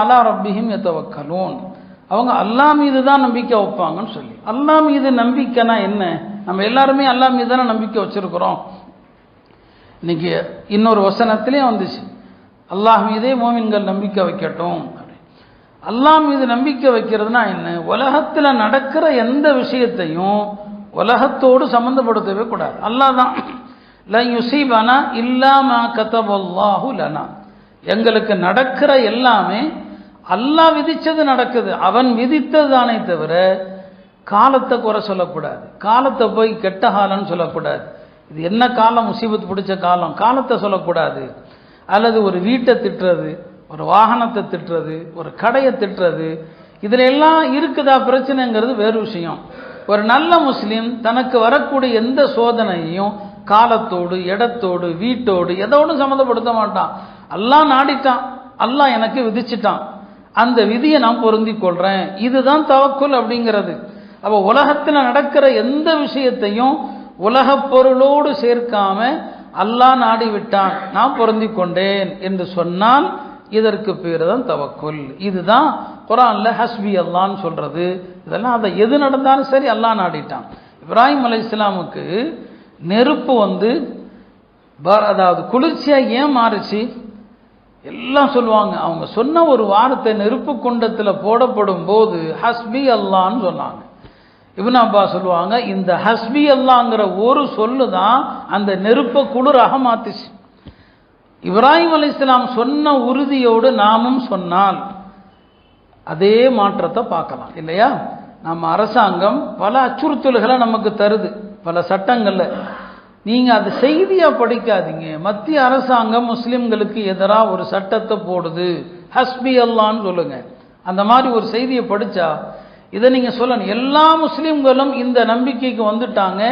அலா ரப்பிஹிம் யதவக்கலூன், அவங்க அல்லாஹ் மீது தான் நம்பிக்கை வைப்பாங்கன்னு சொல்லி. அல்லாஹ் மீது நம்பிக்கைனா என்ன? நம்ம எல்லாருமே அல்லாஹ் மீது தானே நம்பிக்கை வச்சிருக்கிறோம். இன்னைக்கு இன்னொரு வசனத்திலே வந்துச்சு, அல்லாஹ் மீதே மோமின்கள் நம்பிக்கை வைக்கட்டும். அல்லாஹ் மீது நம்பிக்கை வைக்கிறதுனா என்ன? உலகத்தில் நடக்கிற எந்த விஷயத்தையும் உலகத்தோடு சம்பந்தப்படுத்தவே கூடாது. அல்லாஹ் தான் லன் யுஸீபனா இல்லா மா கதபல்லாஹு லனா, எங்களுக்கு நடக்கிற எல்லாமே அல்லாஹ் விதிச்சது நடக்குது, அவன் விதித்தது தானே தவிர காலத்தை குறை சொல்லக்கூடாது, காலத்தை போய் கெட்ட காலம்னு சொல்லக்கூடாது. இது என்ன காலம், முசீபத்து பிடிச்ச காலம், காலத்தை சொல்லக்கூடாது. அல்லது ஒரு வீட்டை திட்டுறது, ஒரு வாகனத்தை திட்டுறது, ஒரு கடையை திட்டுறது, இதில் எல்லாம் இருக்குதா பிரச்சனைங்கிறது வேறு விஷயம். ஒரு நல்ல முஸ்லீம் தனக்கு வரக்கூடிய எந்த சோதனையையும் காலத்தோடு இடத்தோடு வீட்டோடு எதோடு சம்மந்தப்படுத்த மாட்டான். அல்லாஹ் நாடிட்டான், அல்லாஹ் எனக்கு விதிச்சிட்டான், அந்த விதியை நான் பொருந்தி கொள்றேன், இதுதான் தவக்குல் அப்படிங்கிறது. அப்போ உலகத்தில் நடக்கிற எந்த விஷயத்தையும் உலக பொருளோடு சேர்க்காம அல்லாஹ் நாடி விட்டான், நான் பொருந்தி கொண்டேன் என்று சொன்னால் இதற்கு பேர் தான் தவக்குல். இதுதான் குர்ஆன்ல ஹஸ்பி அல்லான்னு சொல்றது. இதெல்லாம் அதை எது நடந்தாலும் சரி அல்லாஹ் நாடிட்டான். இப்ராஹிம் அலைஹிஸ்ஸலாமுக்கு நெருப்பு அதாவது குளிர்ச்சியா ஏன் மாறுச்சு எல்லாம் சொல்லுவாங்க. அவங்க சொன்ன ஒரு வார்த்தை நெருப்பு குண்டத்தில் போடப்படும் போது ஹஸ்பி அல்லான்னு சொன்னாங்க. இப்னு அப்பாஸ் சொல்லுவாங்க, இந்த ஹஸ்பி அல்லாங்கிற ஒரு சொல்லு தான் அந்த நெருப்பை குளிராக மாத்துச்சு. இப்ராஹிம் அலைஹிஸ்ஸலாம் சொன்ன உறுதியோடு நாமும் சொன்னால் அதே மாற்றத்தை பார்க்கலாம் இல்லையா? நம்ம அரசாங்கம் பல அச்சுறுத்தல்களை நமக்கு தருது, பல சட்டங்கள்ல. நீங்க அது செய்தியா படிக்காதீங்க. மத்திய அரசாங்கம் முஸ்லிம்களுக்கு எதிராக ஒரு சட்டத்தை போடுது, ஹஸ்பி அல்லான்னு சொல்லுங்க. அந்த மாதிரி ஒரு செய்தியை படிச்சா இதை நீங்க சொல்லணும், எல்லா முஸ்லிம்களும் இந்த நம்பிக்கைக்கு வந்துட்டாங்க,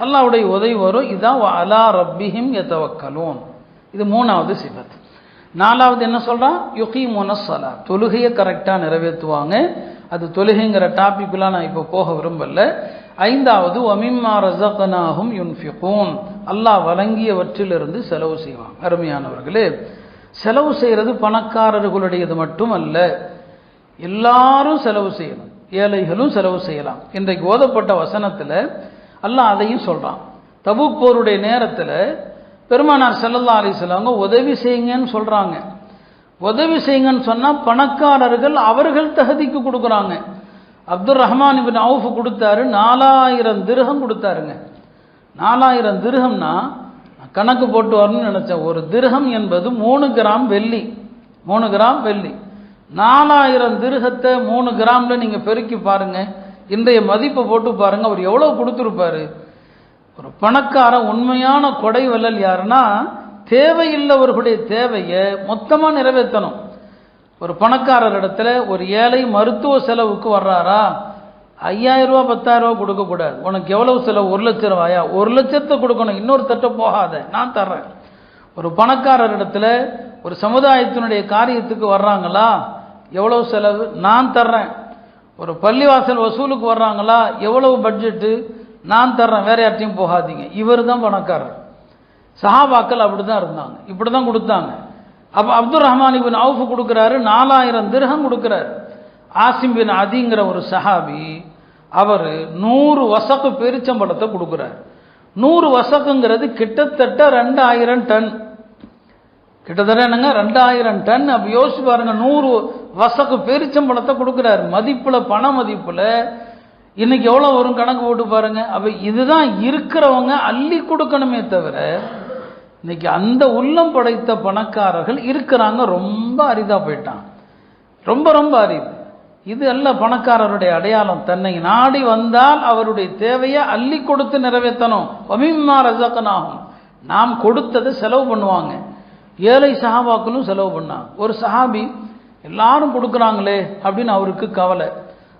அல்லாஹ்வுடைய உதவி வரும். இதான் அலா ரப்பிஹிம் யதவக்கலூன். இது மூணாவது சிஃபத். நாலாவது என்ன சொல்றான்? யுகீமுனஸ் ஸலாத், தொழுகையை கரெக்டாக நிறைவேற்றுவாங்க. அது தொழுகைங்கிற டாபிக்லாம் நான் இப்போ போக விரும்பல. ஐந்தாவது வமிம்மா ரஸக்னாஹும் யுன்ஃபிகூன், அல்லாஹ் வழங்கியவற்றிலிருந்து செலவு செய்வாங்க. அருமையானவர்களே, செலவு செய்கிறது பணக்காரர்களுடையது மட்டுமல்ல, எல்லாரும் செலவு செய்யணும், ஏழைகளும் செலவு செய்யலாம். இன்றைக்கு ஓதப்பட்ட வசனத்தில் அல்லாஹ் அதையும் சொல்றான். தபூக் போருடைய நேரத்தில் பெருமானார் ஸல்லல்லாஹு அலைஹி வஸல்லம் உதவி செய்யுங்கன்னு சொல்றாங்க. உதவி செய்யுங்கன்னு சொன்னா பணக்காரர்கள் அவர்கள் தகுதிக்கு கொடுக்குறாங்க. அப்துர் ரஹ்மான் இப்னு அவுஃப் கொடுத்தாரு, 4000 திர்ஹம் கொடுத்தாருங்க. 4000 திர்ஹம்னா கணக்கு போட்டு வரணும்னு நினைச்சேன். ஒரு திர்ஹம் என்பது 3 கிராம் வெள்ளி. 3 கிராம் வெள்ளி. 4000 திர்ஹத்தை 3 கிராம்ல நீங்க பெருக்கி பாருங்க, இன்றைய மதிப்பை போட்டு பாருங்க, அவர் எவ்வளவு கொடுத்துருப்பாரு. ஒரு பணக்காரன் உண்மையான கொடை வள்ளல் யாருன்னா தேவையில்லவர்களுடைய தேவையை மொத்தமா நிறைவேற்றணும். ஒரு பணக்காரர் இடத்துல ஒரு ஏழை மருத்துவ செலவுக்கு வர்றாரா, 5000 ரூபா 10000 ரூபா கொடுக்க கூடாது. உனக்கு எவ்வளவு செலவு? 1 லட்சம் ரூபாயா? 1 லட்சத்தை கொடுக்கணும், இன்னொரு தட்ட போகாத, நான் தர்றேன். ஒரு பணக்காரர் இடத்துல ஒரு சமுதாயத்தினுடைய காரியத்துக்கு வர்றாங்களா, எவ்வளவு செலவு? நான் தர்றேன். ஒரு பள்ளிவாசல் வசூலுக்கு வர்றாங்களா, எவ்வளவு பட்ஜெட்டு? நான் தர்றேன், வேற யார்ட்டையும் போகாதீங்க. இவர் தான் பணக்காரர். சஹாபாக்கள் அப்படிதான் இருந்தாங்க, இப்படிதான் கொடுத்தாங்க. அப்ப அப்துர் ரஹ்மான் இப்னு அவுஃப் கொடுக்கிறாரு, 4000 திர்ஹம் கொடுக்கிறாரு. ஆசிம் பின் அதிங்கிற ஒரு சஹாபி, அவர் 100 வசக்கு பேரிச்சம்பழத்தை கொடுக்கிறார். 100 வசக்குங்கிறது கிட்டத்தட்ட 2000 டன். கிட்டத்தட்ட என்னங்க 2000 டன். அப்ப யோசிச்சு பாருங்க, 100 வசக்கு பேரிச்சம்பழத்தை கொடுக்கிறார். மதிப்புல, பண மதிப்புல இன்னைக்கு எவ்வளவு வரும் கணக்கு போட்டு பாருங்க. அப்ப இதுதான் இருக்கிறவங்க அள்ளி கொடுக்கணுமே தவிர, இன்னைக்கு அந்த உள்ளம் படைத்த பணக்காரர்கள் இருக்கிறாங்க, ரொம்ப அரிதா போயிட்டான், ரொம்ப ரொம்ப அரிது. இது அல்ல பணக்காரருடைய அடையாளம். தன்னை நாடி வந்தால் அவருடைய தேவையை அள்ளி கொடுத்து நிறைவேற்றணும். வமிம்மா ரஸக்னாஹும், நாம் கொடுத்ததை செலவு பண்ணுவாங்க. ஏழை சஹாபாக்களும் செலவு பண்ணாங்க. ஒரு சஹாபி எல்லாரும் கொடுக்குறாங்களே அப்படின்னு அவருக்கு கவலை.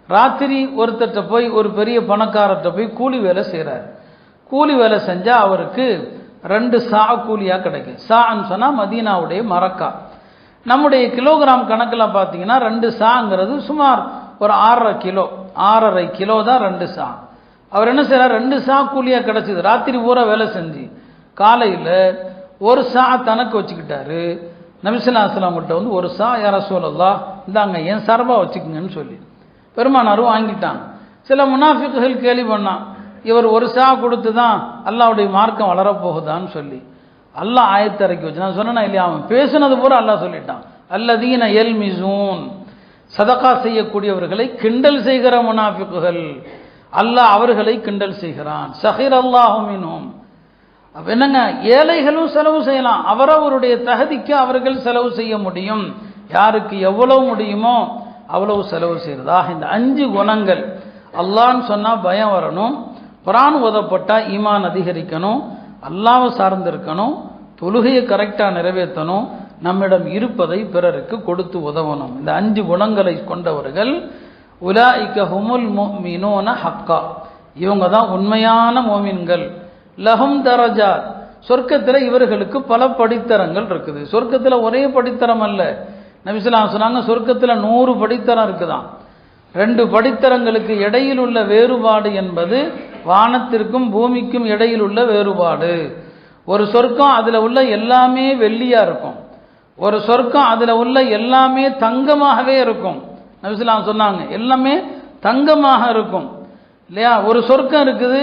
ராத்திரி ஒருத்தட்ட போய், ஒரு பெரிய பணக்காரர்கிட்ட போய் கூலி வேலை செய்கிறார். கூலி வேலை செஞ்சா அவருக்கு 2 சா கூலியா கிடைக்கும். சான்னு சொன்னா மதீனாவுடைய மரக்கா. நம்முடைய கிலோகிராம் கணக்கில் பார்த்தீங்கன்னா 2 சாங்கிறது சுமார் ஒரு 6.5 கிலோ, 6.5 கிலோ தான் 2 சா. அவர் என்ன செய்யறார், 2 சா கூலியா கிடைச்சது. ராத்திரி பூரா வேலை செஞ்சு காலையில் 1 சா தனக்கு வச்சுக்கிட்டாரு, நபி ஸல்லல்லாஹு அலைஹி வஸல்லம் கிட்ட வந்து ஒரு சா யா ரசூலல்லாஹ் இந்தாங்க என் சார்பாக வச்சுக்கங்கன்னு சொல்லி பெருமானாரும் வாங்கிட்டாங்க. சில முனாஃபிக்குகள் கேலி பண்ணான், இவர் ஒரு சா கொடுத்து தான் அல்லாஹ்வுடைய மார்க்கம் வளரப்போகுதான்னு சொல்லி. அல்லாஹ் ஆயத்தை இறக்கி வச்சு நான் சொன்னா இல்லையா, அவன் பேசுனது பூரா அல்லாஹ் சொல்லிட்டான். அல்லதீன யல்மிசூன், சதகா செய்யக்கூடியவர்களை கிண்டல் செய்கிற முனாஃபிக்குகள், அல்லாஹ் அவர்களை கிண்டல் செய்கிறான். ஸஹிரல்லாஹு மின்ஹும், அப்ப என்னங்க, ஏழைகளும் செலவு செய்யலாம், அவரவருடைய தகுதிக்கு அவர்கள் செலவு செய்ய முடியும், யாருக்கு எவ்வளவு முடியுமோ அவ்வளவு செலவு செய்யறதா. இந்த 5 குணங்கள் அல்லாஹ்னு சொன்னா பயம் வரணும், குர்ஆன் ஓதப்பட்டா ஈமான் அதிகரிக்கணும், அல்லாஹ்வை சார்ந்து இருக்கணும், தொழுகையை கரெக்டாக நிறைவேற்றணும், நம்மிடம் இருப்பதை பிறருக்கு கொடுத்து உதவணும். இந்த 5 குணங்களை கொண்டவர்கள் உலாயிக ஹுமுல் முஃமினூன ஹக்கா, இவங்க தான் உண்மையான மோமின்கள். லஹும் தரஜாத், சொர்க்கத்தில் இவர்களுக்கு பல படித்தரங்கள் இருக்குது. சொர்க்கத்தில் ஒரே படித்தரம் அல்ல, நபி ஸல்லல்லாஹு அலைஹி வஸல்லம் சொன்னாங்க சொர்க்கத்தில் 100 படித்தரம் இருக்குதான். 2 படித்தரங்களுக்கு இடையில் உள்ள வேறுபாடு என்பது வானத்திற்கும் பூமிக்கும் இடையில் உள்ள வேறுபாடு. ஒரு சொர்க்கம் அதில் உள்ள எல்லாமே வெள்ளியா இருக்கும், ஒரு சொர்க்கம் அதில் உள்ள எல்லாமே தங்கமாகவே இருக்கும். நபி ஸல்லல்லாஹு அலைஹி வஸல்லம் சொன்னாங்க எல்லாமே தங்கமாக இருக்கும் இல்லையா. ஒரு சொர்க்கம் இருக்குது,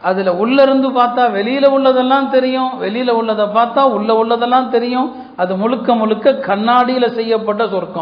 அதில் உள்ள இருந்து பார்த்தா வெளியில உள்ளதெல்லாம் தெரியும், வெளியில உள்ளதை பார்த்தா உள்ள உள்ளதெல்லாம் தெரியும். அது முழுக்க முழுக்க கண்ணாடியில் செய்யப்பட்ட சொர்க்கம்.